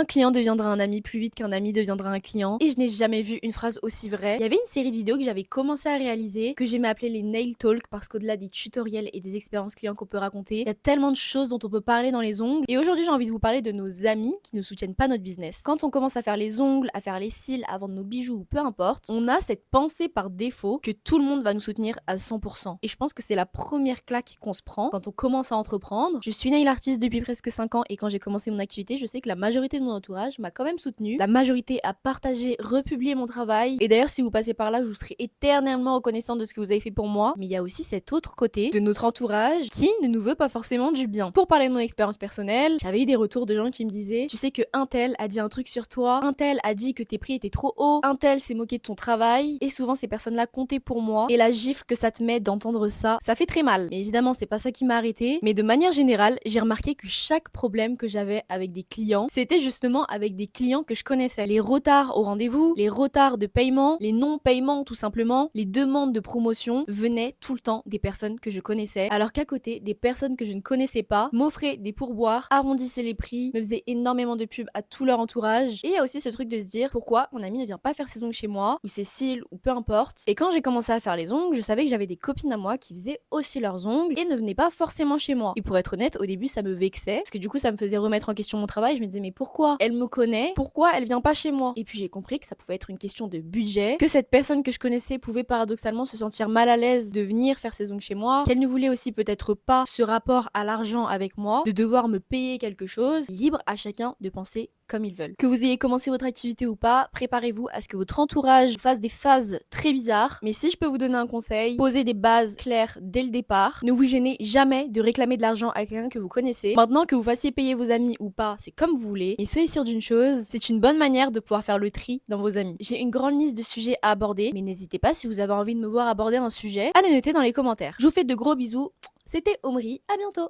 Un client deviendra un ami plus vite qu'un ami deviendra un client. Et je n'ai jamais vu une phrase aussi vraie. Il y avait une série de vidéos que j'avais commencé à réaliser, que j'aimais appeler les nail talk, parce qu'au-delà des tutoriels et des expériences clients qu'on peut raconter, il y a tellement de choses dont on peut parler dans les ongles. Et aujourd'hui, j'ai envie de vous parler de nos amis qui ne soutiennent pas notre business. Quand on commence à faire les ongles, à faire les cils, à vendre nos bijoux ou peu importe, on a cette pensée par défaut que tout le monde va nous soutenir à 100%. Et je pense que c'est la première claque qu'on se prend quand on commence à entreprendre. Je suis nail artiste depuis presque 5 ans et quand j'ai commencé mon activité, je sais que la majorité de mon entourage m'a quand même soutenu. La majorité a partagé, republié mon travail. Et d'ailleurs, si vous passez par là, je vous serai éternellement reconnaissant de ce que vous avez fait pour moi. Mais il y a aussi cet autre côté de notre entourage qui ne nous veut pas forcément du bien. Pour parler de mon expérience personnelle, j'avais eu des retours de gens qui me disaient: tu sais que un tel a dit un truc sur toi, un tel a dit que tes prix étaient trop hauts, un tel s'est moqué de ton travail. Et souvent, ces personnes-là comptaient pour moi. Et la gifle que ça te met d'entendre ça, ça fait très mal. Mais évidemment, c'est pas ça qui m'a arrêté. Mais de manière générale, j'ai remarqué que chaque problème que j'avais avec des clients, c'était justement avec des clients que je connaissais. Les retards au rendez-vous, les retards de paiement, les non-paiements tout simplement, les demandes de promotion venaient tout le temps des personnes que je connaissais. Alors qu'à côté, des personnes que je ne connaissais pas m'offraient des pourboires, arrondissaient les prix, me faisaient énormément de pubs à tout leur entourage. Et il y a aussi ce truc de se dire: pourquoi mon ami ne vient pas faire ses ongles chez moi, ou ses cils, ou peu importe. Et quand j'ai commencé à faire les ongles, je savais que j'avais des copines à moi qui faisaient aussi leurs ongles et ne venaient pas forcément chez moi. Et pour être honnête, au début ça me vexait, parce que du coup ça me faisait remettre en question mon travail. Je me disais: mais pourquoi elle me connaît, pourquoi elle vient pas chez moi? Et puis j'ai compris que ça pouvait être une question de budget, que cette personne que je connaissais pouvait paradoxalement se sentir mal à l'aise de venir faire ses ongles chez moi, qu'elle ne voulait aussi peut-être pas ce rapport à l'argent avec moi, de devoir me payer quelque chose. Libre à chacun de penser comme ils veulent. Que vous ayez commencé votre activité ou pas, préparez-vous à ce que votre entourage fasse des phases très bizarres. Mais si je peux vous donner un conseil, posez des bases claires dès le départ. Ne vous gênez jamais de réclamer de l'argent à quelqu'un que vous connaissez. Maintenant, que vous fassiez payer vos amis ou pas, c'est comme vous voulez. Mais soyez sûr d'une chose, c'est une bonne manière de pouvoir faire le tri dans vos amis. J'ai une grande liste de sujets à aborder, mais n'hésitez pas, si vous avez envie de me voir aborder un sujet, à le noter dans les commentaires. Je vous fais de gros bisous. C'était Omri, à bientôt.